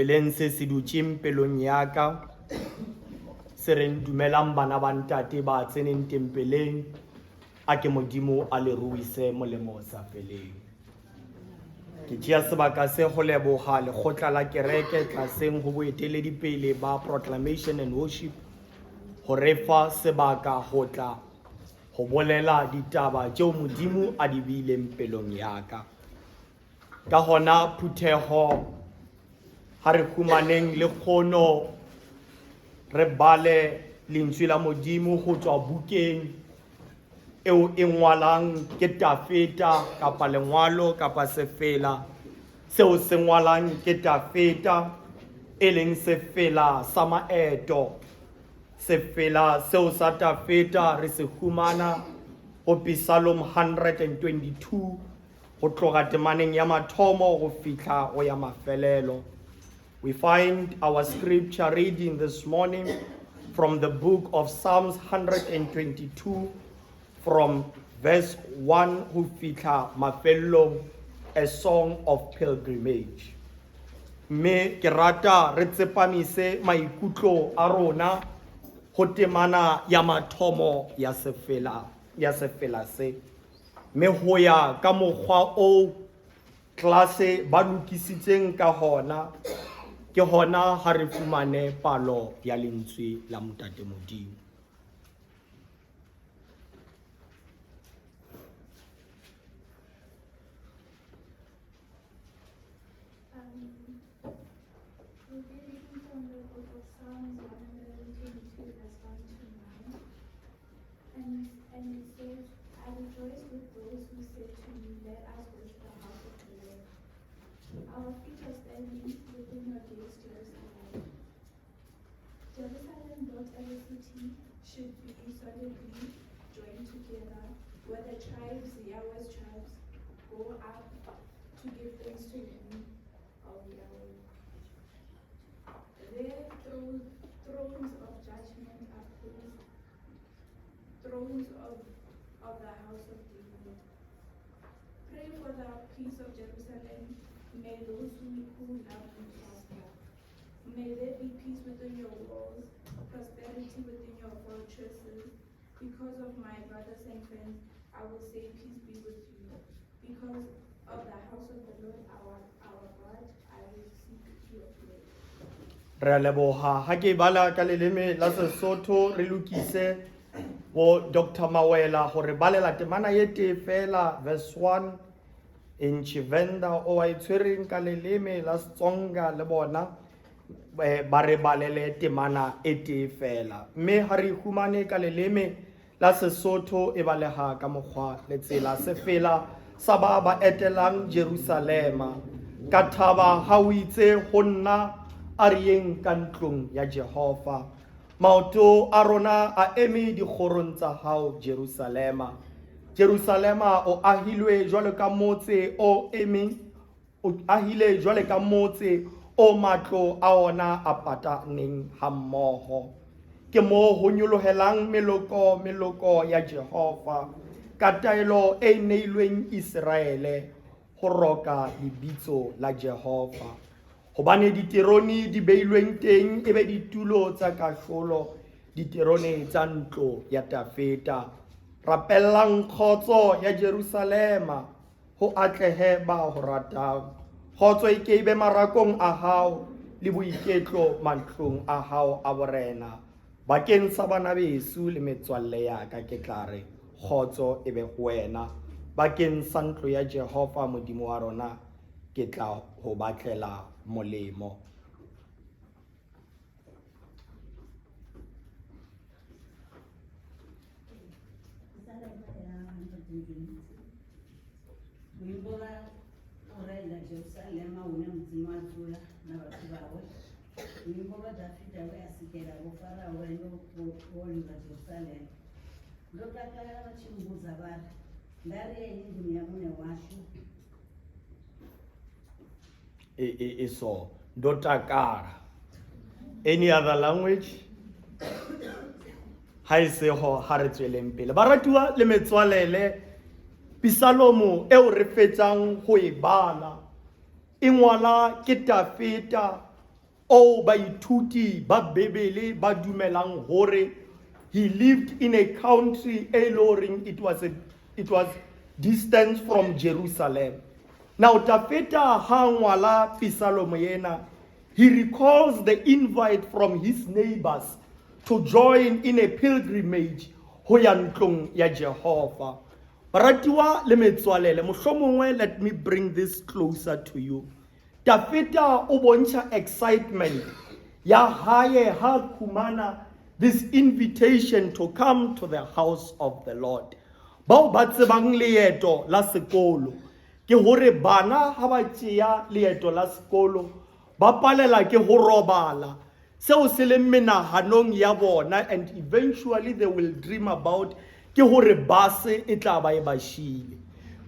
Peleng se se dutjeng pelong ya ka se reng dumelang bana ba ntate ba tseneng tempeleng a ke Modimo a le ruise molemo sa feleng. Ke tšea sebaka se go leboga lekgotla la kereke tlaseng go boeteledipele ba proclamation and worship go refa sebaka go tla go bolela ditaba tšeo Modimo a di beileng pelong ya ka. Ka gona phuthego ha re humaneng le kgono re bale lentswe la Modimo go tswa bukeng eo e ngwalang ke Tafeta kapa lengwalo kapa sefela seo se ngwalang ke Tafeta e leng sefela sa maeto. Sefela seo sa Tafeta re se humana go Psalm 122 go tloga temaneng ya mathomo go fihla go ya mafelelo. We find our scripture reading this morning from the book of Psalms 122 from verse 1 ho fihla mafelong, a song of pilgrimage. Me ke rata re tsepamise maikutlo a rona go temana ya mathomo ya sefela se. Me ho ya ka mokgwa o klase ba lokisitseng ka hona ke hona ha re fumane palo ya lentswe la Motate Modimo. We'll be reading from the book of Psalms 122, verse 1 to 9. And it says, I rejoice with those who say to me, let us go to the house of the Lord. Our feet are standing within your gates, Jerusalem. Jerusalem built as a city should be solidly joined together, where the tribes, Yahweh's tribes, go up to give thanks to him of Yahweh. Their thrones of judgment are placed, thrones of the house of David. Pray for the peace of Jerusalem. May those who love you prosper. May there be peace within your walls, prosperity within your fortresses. Because of my brothers and friends, I will say peace be with you. Because of the house of the Lord our God, I will seek your place. Re leboha ha ke bala ka leleme la Sesotho re lokise bo Dr. Mawela gore balela temana ye te fela verse 1 in Chivenda o a itshwereng ka leleme la Setsonga le bona ba re balele temana e te fela mme ha re humane ka leleme la Sesotho e balega ka mokgwa le tsela sefela sa ba etelang Jerusalema ka thaba ha o itse go nna a rieng ka ntlong ya Jehova. Maoto a rona a eme dikgorong tsa hao Jerusalema. Jerusalema o ahilwe jwalo ka motse o emeng, o ahile jwalo ka motse o matlo a ona a pataneng hammoho. Ke mo ho nyolohelang meloko ya Jehova ka taelo e neilweng Israele ho roka lebitso la Jehova. Hobane diteroni di beilweng teng e be ditulo tsa kahlolo, diterone tsa ntlo ya Tafeta. Rapellang kgotso ya Jerusalema ho atlehe ba ho ratang. Kgotso e ke be marakong a hao le boiketlo mantlong a hao a borena. Bakeng sa bana beso le metswalle ya ka ke tla re kgotso e be ho wena. Bakeng sa ntlo ya Jehova Modimo wa rona ke tla ho batlela molemo. So Dotakara. Any other language? Ha se ho ha re tsweleng pele. Baratuwa le metswalele Psalm eo re fetsang ho e bala. E ngwala ke Tafeta o baithuti ba Bebele ba dumelang hore he lived in a country loring it was distance from Jerusalem. Now tafeta ha ngwala pisalo moyena, he recalls the invite from his neighbors to join in a pilgrimage ho ya ntlong ya Jehovah. Baratiwa le metswalele, mohlomongwe, let me bring this closer to you. Tafeta o bontsha excitement ya haye ha kumana this invitation to come to the house of the Lord. Bao ba tsebang leeto la sekolo ke hore bana ha ba tšea leeto la sekolo ba palela ke ho robala seo se leng menahanong ya bona, and eventually they will dream about ke hore base e tla ba e ba shile.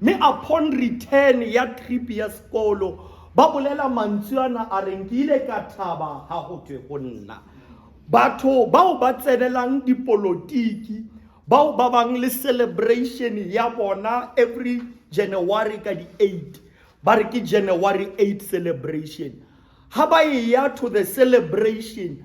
Me upon return ya trip ya sekolo ba bolela mantswe ana a reng ke ile ka thaba ha ho thwe ho nna. Batho bao ba tsenelang dipolotiki bao ba bang le celebration ya bona every January ka di 8 ba re ke January 8 celebration. Ha ba ya to the celebration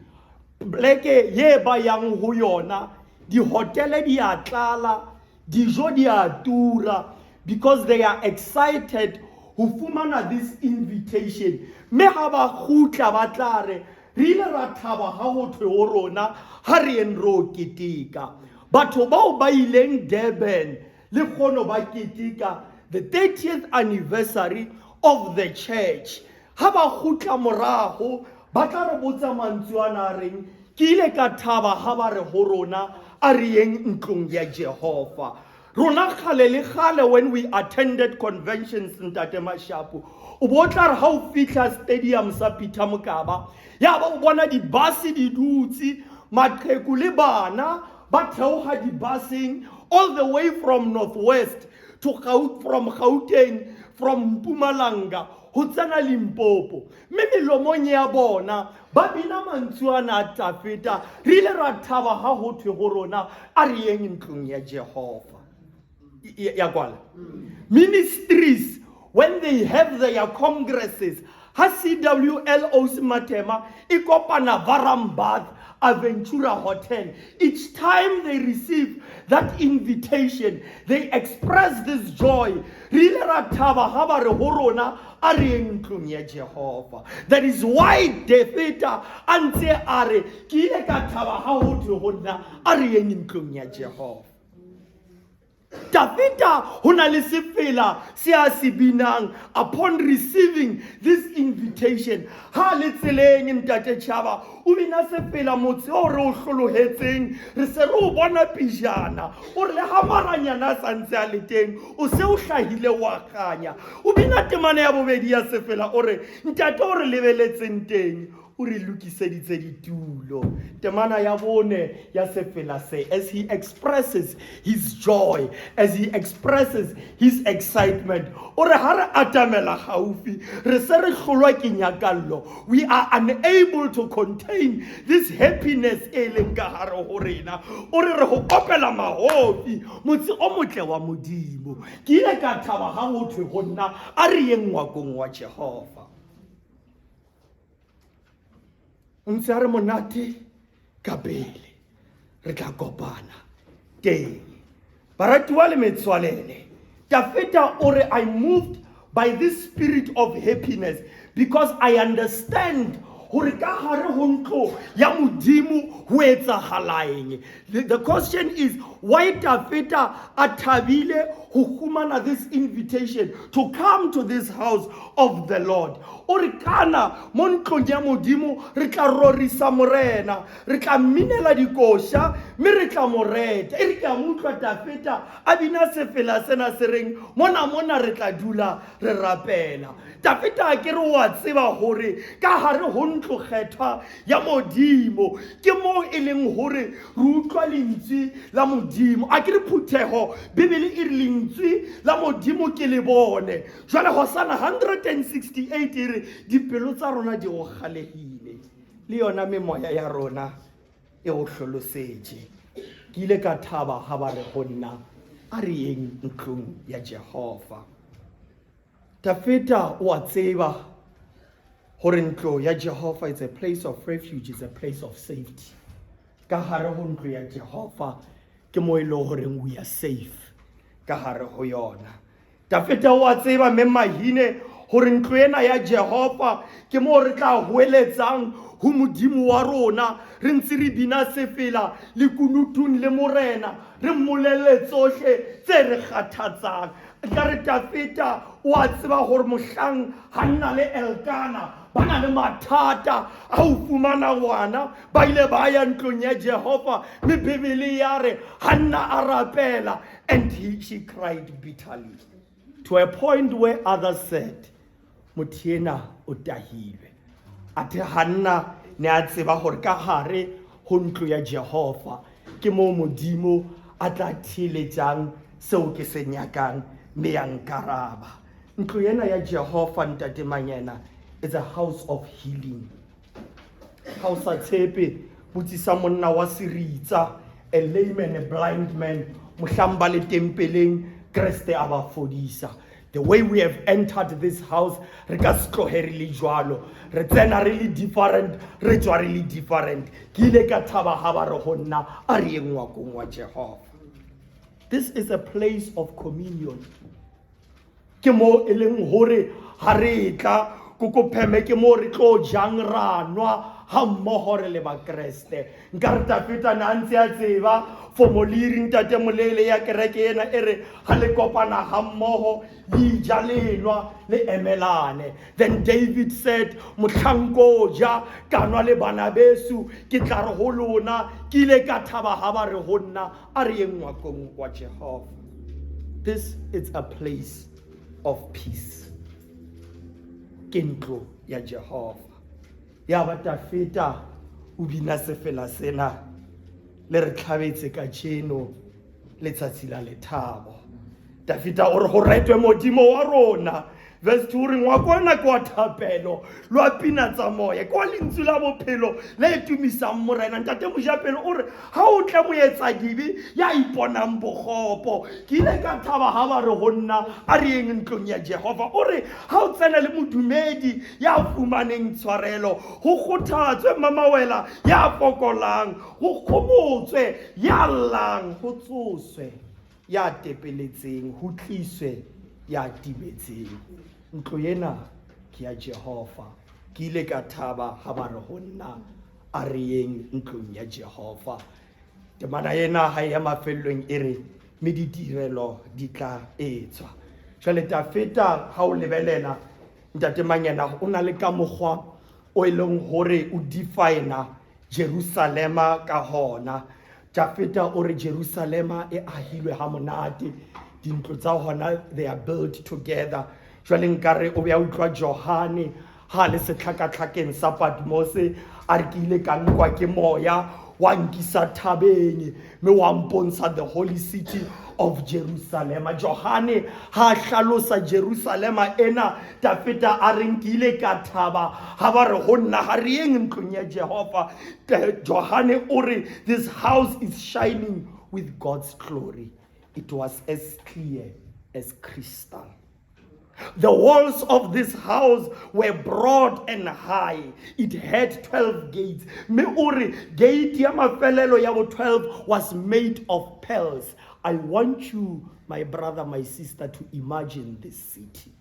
pleke ye ba yang ho yona, di hotele di a tlala, dijo di a tura, because they are excited ho fumana this invitation. Me ha ba khutla ba tlare re ile ra thaba ha ho thwe ho rona ha re en ro ketika. Batho bao ba ileng Durban le kgono ba ketika the 30th anniversary of the church. Ha ba khutla morago ba tla re botsa mantswe ana reng ke ile ka thaba ha ba re ho rona a re yeng ntlong ya Jehovah. Rona khale le khale when we attended conventions in Tatemashapu, o botla re ha o fihla stadium sa Peter Mokaba ya ba o bona di basi di dutse maqheku le bana ba theoga di busing all the way from northwest to from Gauteng, from Mpumalanga ho tsena Limpopo. Me melomong ya bona ba bina mantswe ana tafeta re ile ra thaba ha ho thwe ho rona a re yeng ntlong ya Jehovah. Ya kwala ministries when they have their congresses, ha CWLO's Matema ikopana Varambath Aventura Hotel, each time they receive that invitation they express this joy. That is why David ante are kile ka thaba ha ho thwe hona a re yeng ntlong ya Jehovah. Tafita hona le sefela se a se binang upon receiving this invitation. Ha le tseleng ntate Chaba o bina sefela motse o re o hlolohetseng re se re o bona pijana o re le ha maranyana sa ntse a le teng o se o hlahile wa kganya o bina temana ya bobedi ya sefela o re ntate o re lebeletseng teng o re lokiseditse ditulo. Temana ya bone ya sefela se, as he expresses his joy, as he expresses his excitement, o re ha re atamela gaufi re se re hlolwa ke nyakallo, we are unable to contain this happiness e leng ka hare ho rena. O re re ho opela mahofi motse o motle wa modimo ke ile ka thaba ha ho thwe ho nna a re yeng ngwakong wa Jehova. Ntse re monate ka pele re tla kopana teng. Baratiwa le metswalele, tafeta ore I moved by this spirit of happiness because I understand hore ka hare ho ntlo ya modimo ho etsagalaeng. The question is, why tafeta a thabile ho fumana this invitation to come to this house of the Lord? Ore kana mo ntlong ya modimo re tla rorisa morena, re tla minela dikosha, mme re tla moreta. E re ka motla tafeta a bina sefela sena se reng mona re tla dula re rapela. Tafeta a ke re wa tseba hore ka hare ho ntlo kgethwa ya modimo ke mo e leng hore re utlwa lentswe la modimo. A ke re phutheho Bibele e re lentswe la modimo ke le bone. Jwale Hosana 168 e re dipelo tsa rona di go kgalehile le yona memoya ya rona e go hlolosetše. Ke ile ka thaba ha ba re go nna a re yeng ntlong ya Jehova. Tafeta o a tseba Hore ntlo ya Jehovah is a place of refuge, is a place of safety. Ka hare ho ntlo ya Jehovah ke mo ile horeng we are safe ka hare ho yona. Tafeta wa tseba me mahine hore ntlo ena ya Jehovah ke mo re tla hoeletsang ho modimo wa rona re ntse re bina sefela le kunutun le morena re mmolelle tsohle tse re kgathatsang. Ka re Tafeta wa tseba hore mohlang Hanna le Elkana ba na le mathata a ho fumana ngwana ba ile ba ya ntlong ya Jehovah mme Bibele ya re Hanna a rapela and she cried bitterly to a point where others said motho ena o tahilwe. Athe Hanna ne a tseba hore ka hare ho ntlo ya Jehovah ke mo modimo a tla thiletsang seo ke se nyakang mme ya nkaraba. Ntlo ena ya Jehovah ntate Manyena is a house of healing. Ha o sa tshepe botsisa monna wa Seritsa, a layman, a blind man, mohlang ba le tempeleng Kreste a ba fodisa. The way we have entered this house, re ka se tlohe re le jwalo, re tsena really different, re tswa really different. Ke ile ka thaba ha ba re ho nna a re yeng ngwakong wa Jehovah. This is a place of communion. Ke mo e leng hore ha re tla kukupheme ke mo re tlo jang ranwa ha mmoho re le ba Kreste. Nka re Tafeta na ntse a tseba for moliri ntate molele ya kereke ena ere ha le kopana ha mmoho le ja lenwa le emelane. Then David said motlhanko ja kanwa le bana besu ke tla re ho lona ke ile ka thaba ha ba re ho nna a re yeng ngwakong wa Jehovah. This is a place of peace. Ke ntlo ya Jehovah. Ya ba Tafeta o bina sefela sena le re tlhabetse ka tjeno letsatsi la lethabo. Tafeta o re ho retwe modimo wa rona. Verse 2 re ngwakona kwa thapelo lwa pina tsa moya kwa lentswe la bophelo le tumisang morena. Ntate Mojapelo o re ha o tla moetsa dibi ya iponang bogopo ke ile ka thaba ha ba re ho nna a re yeng ntlong ya Jehovah. O re ha o tsena le modumedi ya fumaneng tshwarelo ho kgothatswe mamawela ya fokolang ho kgomotswe ya llang ho tsoswe ya tepeletseng ho tliswe ya tibetseng. Ntlo ena ke ya Jehovah. Ke ile ka thaba ha ba re ho nna a re yeng ntlong ya Jehovah. Temana ena ha ya mafellong e re me ditirelo di tla etswa. Jwale Tafeta ha o lebelela ntate Manyena o na le ka mokgwa o e leng hore o define Jerusalema ka hona. Tafeta o re Jerusalema e ahilwe ha monate. Dintlo tsa hona they are built together. Jwale nkare o be a utlwa Johane ha le setlhakatlhakeng sa Patmos a re ke ile ka nkwa ke moya wa nkisa thabeng me wa mpontsha the holy city of Jerusalem. Johane ha hlalosa Jerusalem ena Tafeta a re ke ile ka thaba ha ba re ho nna ha re yeng ntlong ya Jehovah. Johane o re this house is shining with God's glory. It was as clear as crystal. The walls of this house were broad and high. It had 12 gates. Me uri gate ya mafelelo ya 12 was made of pearls. I want you, my brother, my sister, to imagine this city.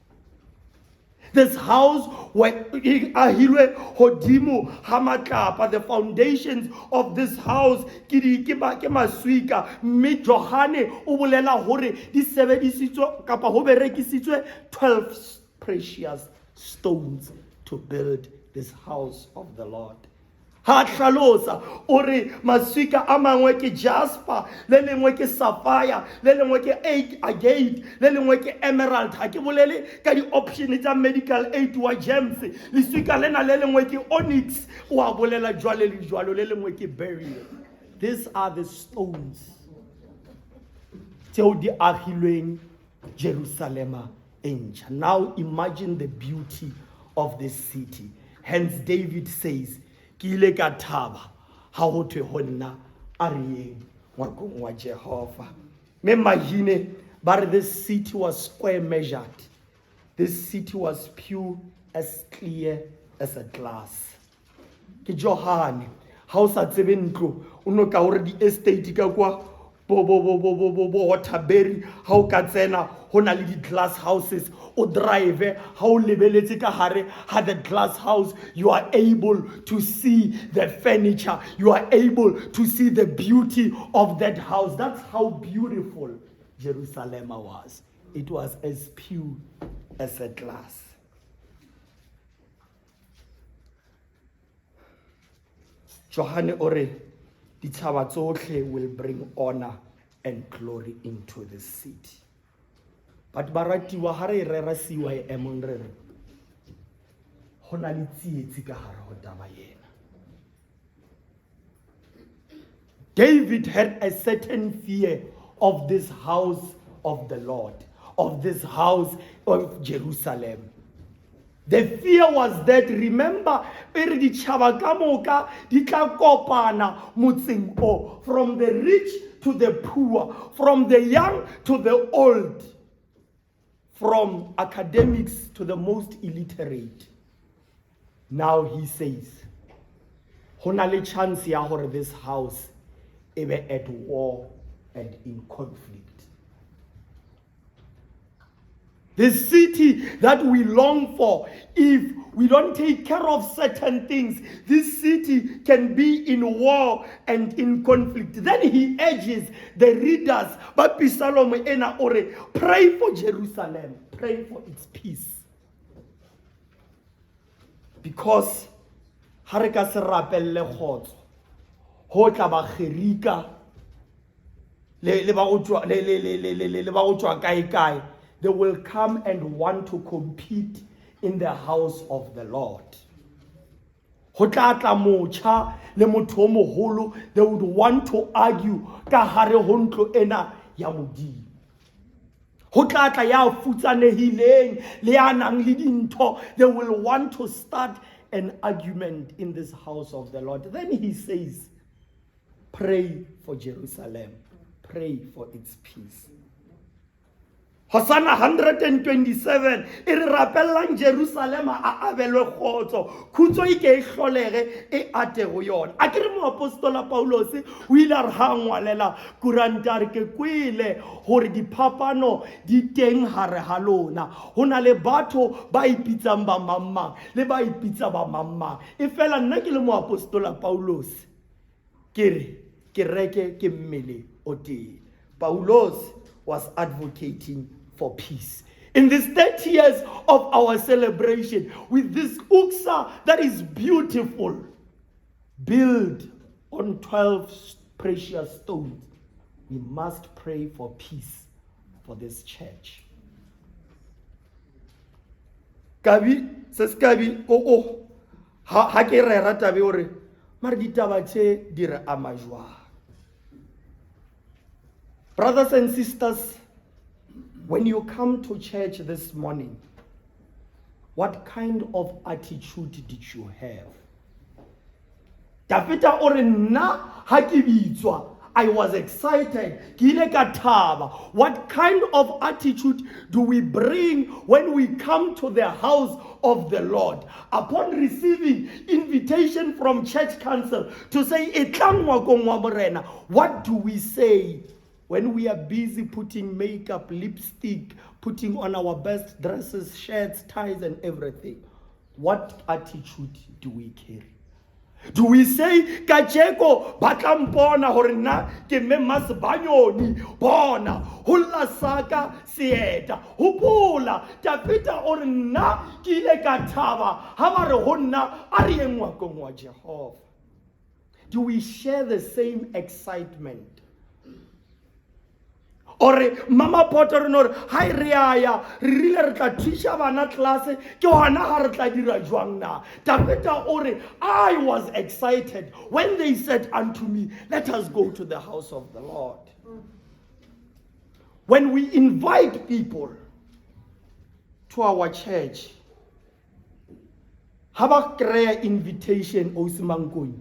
This house where ahilwe hodimo hamatlapa, the foundations of this house ke maswika mme Johane o bolela hore di sebedisitswe kapa ho berekisitswe 12 precious stones to build this house of the Lord. Ha hlalosa ore maswika a mangwe ke jasper, le lengwe ke sapphire, le lengwe ke agate, le lengwe ke emerald. Ha ke bolele ka di option tsa medical aid wa gems. Leswika lena le lengwe ke onyx, wa bolela jwale le jwalo, le lengwe ke beryl. These are the stones tseo di agilweng Jerusalem entjha. Now imagine the beauty of this city. Hence David says ke ile ka thaba ha ho thwe ho nna a re yeng ngwakong wa Jehovah. Me imagine but this city was square measured. This city was pure as clear as a glass. Ke Johane, ha o sa tsebe ntlo, o no ka hore di estate ka kwa bo Waterbury, ha o ka tsena ho na le di glass houses, o drive ha o lebeletse ka hare ha the glass house, you are able to see the furniture, you are able to see the beauty of that house. That's how beautiful Jerusalem was. It was as pure as a glass. Johane ore ditšhaba tsohle will bring honor and glory into the city. But baratiwa ha re rera siwa e emong re re ho na le tsietsi ka hare ho taba yena. David had a certain fear of this house of the Lord, of this house of Jerusalem. The fear was that, remember, di tšhaba ka moka di tla kopana motseng o, from the rich to the poor, from the young to the old, from academics to the most illiterate. Now he says, ho na le chance ya hore this house e be at war and in conflict. The city that we long for, if we don't take care of certain things, this city can be in war and in conflict. Then he urges the readers, but Psalm ena ore, pray for Jerusalem, pray for its peace. Because ha re ka se rapelle khotso, ho tla ba kgerika le ba go tswa kae, they will come and want to compete in the house of the Lord. Ho tla tla motjha le motho o moholo, they would want to argue ka hare ho ntlo ena ya Modimo. Ho tla tla ya futsanehileng le ya nang le dintho, they will want to start an argument in this house of the Lord. Then he says, pray for Jerusalem, pray for its peace. Hosanna 127, e re rapellang Jerusalem a abelwe kgotso, khutso e ke hlolege e ate go yona. A ke re mo apostola Paulos o ile a re ha ngwalela kuranta re ke kwele hore diphapano di teng hare ha lona. Ho na le batho ba ipitsang ba mamang le ba ipitsa ba mamang. E fela nna ke le mo apostola Paulos ke re ke reke ke mmele o teng. Paulos was advocating for peace. In these 30 years of our celebration, with this URCSA that is beautiful, built on 12 precious stones, we must pray for peace for this church. Kabi, ses kabi, ha ke re rata be ore, mare ditaba tse di re ama jwang. Brothers and sisters, when you come to church this morning, what kind of attitude did you have? Tafeta ore nna ha ke bitswa, I was excited. Ke ile ka thaba. What kind of attitude do we bring when we come to the house of the Lord? Upon receiving invitation from church council to say, what do we say? When we are busy putting makeup, lipstick, putting on our best dresses, shirts, ties, and everything, what attitude do we carry? Do we say, Kacheko, Batampona, Horna, Kememas Banyoni, Bona, Hula Saka, Sieta, Hupula, Tapita Orna, Kile Katava, Hamara Honna, Ariemwa Kongwa Jehovah. Do we share the same excitement? Ore mama Potter nor hai reaya rile re tla thisha bana class ke hona ha re tla dira jwang na. Tapeta ore I was excited when they said unto me, let us go to the house of the Lord. When we invite people to our church, ha ba kry invitation o simangkong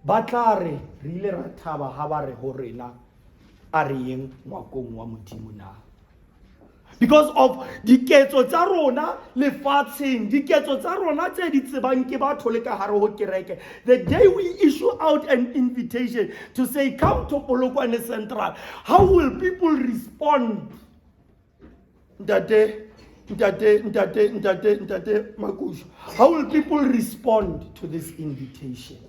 ba tla re rile ra thaba ha ba re ho rena. Because of diketso tsa rona lefatsheng, diketso tsa rona tse di tsebang ke batho le ka hare ho kereke. The day we issue out an invitation to say, come to Polokwane Central, how will people respond? Ntate Makushu, how will people respond to this invitation?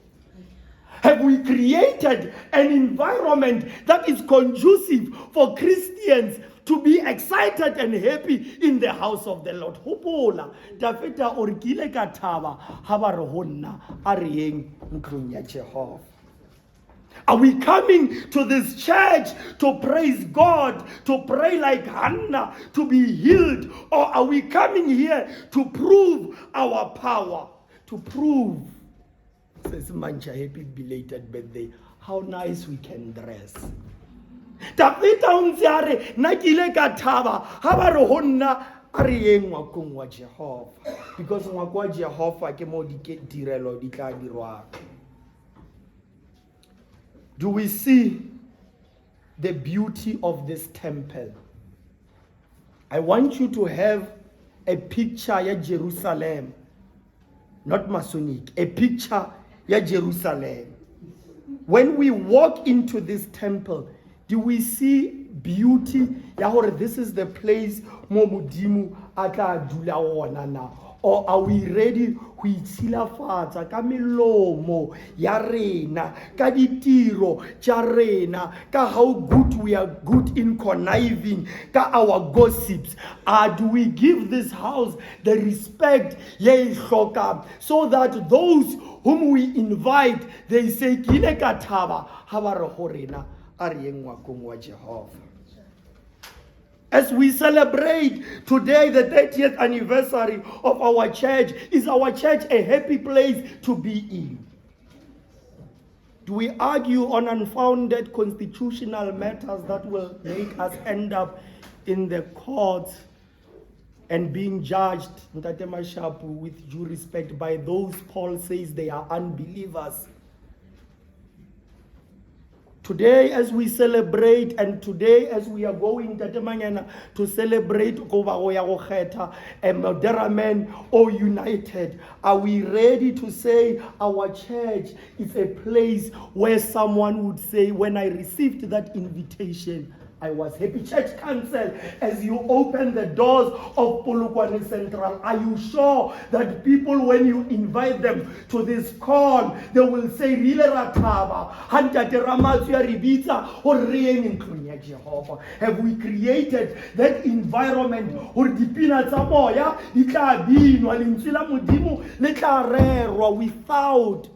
Have we created an environment that is conducive for Christians to be excited and happy in the house of the Lord? Hopola, Tafeta orkile ka thaba ha ba re ho nna a re yeng ntlong ya Jehova. Are we coming to this church to praise God, to pray like Hannah, to be healed? Or are we coming here to prove our power, to prove, says Mancha, happy belated birthday, how nice we can dress? Tafita unziare na kile ka thaba ha ba re ho nna a re yeng ngwakong wa Jehova, because ngwako wa Jehova ke mo ditirelo di tla dirwa. Do we see the beauty of this temple? I want you to have a picture ya Jerusalem, not Masonic, a picture ya Jerusalem. When we walk into this temple, do we see beauty? This is the place mo Modimo a tla dula ona na. Or are we ready ho itshilafatsa ka melomo ya rena, ka ditiro tša rena, ka how good we are good in conniving, ka our gossips? Do we give this house the respect ye hlokang, so that those whom we invite, they say, kile ka thaba ha ba re ho rena a re yeng ngwakong wa Jehova? As we celebrate today the 30th anniversary of our church, is our church a happy place to be in? Do we argue on unfounded constitutional matters that will make us end up in the courts and being judged, Ntate Mashapu, with due respect, by those Paul says they are unbelievers? Today, as we celebrate, and today, as we are going to celebrate and Moderamen all united, are we ready to say our church is a place where someone would say, when I received that invitation, I was happy? Church council, as you open the doors of Polokwane Central, are you sure that people, when you invite them to this call, they will say, Rile Rataba, Hantate Ramatsuya Ribitsa, or Rein in Jehovah? Have we created that environment or dipina tsamoya ditla binwa lentsila modimo le tla rerwa without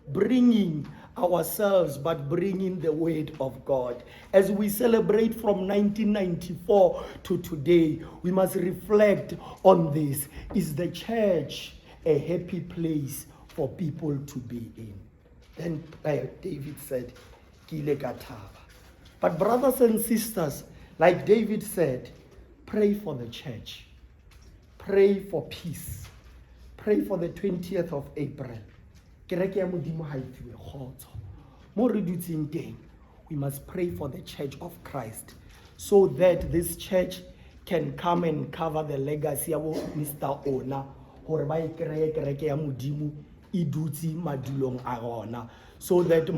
bringing ourselves, but bringing the word of God? As we celebrate from 1994 to today, we must reflect on this. Is the church a happy place for people to be in? Then David said, Kile ka thaba. But brothers and sisters, like David said, pray for the church. Pray for peace. Pray for the 20th of April. We must pray for the church of Christ, so that this church can come and cover the legacy of Mr. Ona, so that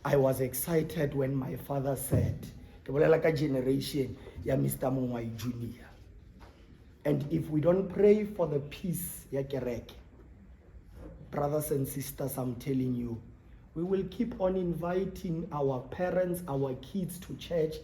I was excited when my father said, generation ya Mr. Mongwai Jr. And if we don't pray for the peace ya kereke, brothers and sisters, I'm telling you, we will keep on inviting our parents, our kids to church,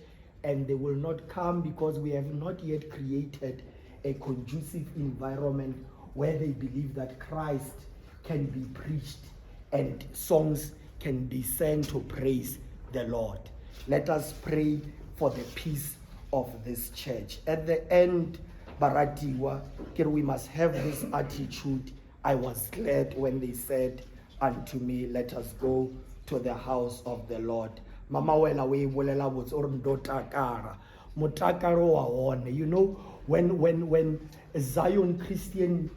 and they will not come because we have not yet created a conducive environment where they believe that Christ can be preached and songs can be sang to praise the Lord. Let us pray for the peace of this church. At the end, Baratiwa, we must have this attitude. I was glad when they said unto me, let us go to the house of the Lord. Mama wena we bolela botse or ndotakara. Motakaro wa one. You know, when Zion Christian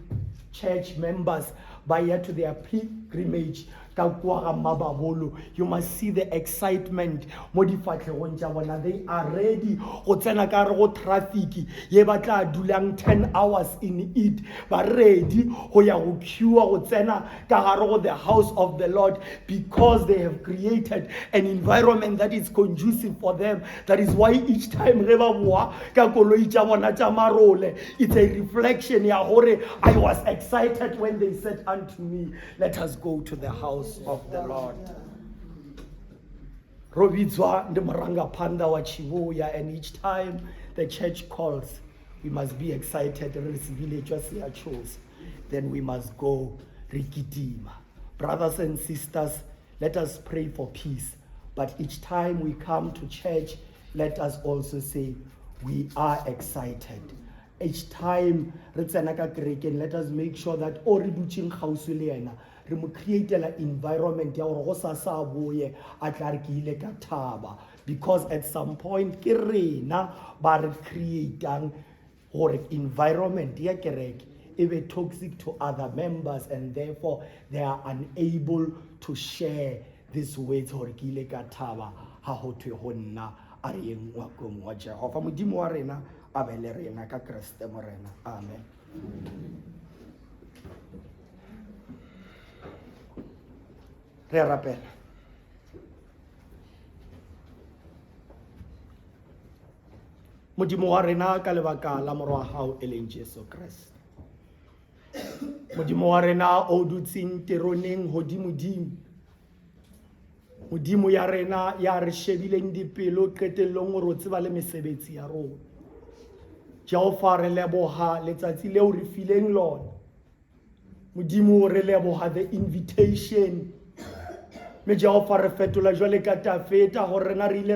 church members ba ya to their pilgrimage ka kwa ga Mababolo. You must see the excitement mo difatlhegong tša bona. They are ready go tsena ka re go traffic ye ba tla dulang 10 hours in it, ba ready go ya go queue go tsena ka gare go the house of the Lord, because they have created an environment that is conducive for them. That is why each time ge ba boa ka koloi tša bona tša marole, it's a reflection ya gore I was excited when they said unto me, let us go to the house of the Lord. Robizwa ndi murangapanda wa Chivuya, and each time the church calls, we must be excited. Then we must go rikitima. Brothers and sisters, let us pray for peace. But each time we come to church, let us also say we are excited. Each time let us make sure that re mo create an environment ya gore go sa sa boye a tla re ke ile ka thaba, because at some point ke rena ba re creatang gore environment ya kereke e be toxic to other members, and therefore they are unable to share this words gore ke ile ka thaba ha ho thwe go nna a re eng wa kom wa Jehova. Modimo wa rena a be le rena ka Kriste morena. Amen. Re rapela. Modimo wa rena ka lebaka la morwa hao e leng Jesu Kriste. Modimo wa rena o dutseng teroneng hodimo-dimo. Modimo ya rena ya re shebileng dipelo qetellong gore o tseba le mesebetsi ya rona. Jehova re leboha letsatsi leo re fileng lona. Modimo re leboha the invitation. Me Jehova re fetola jwale ka tafeta gore rena re ile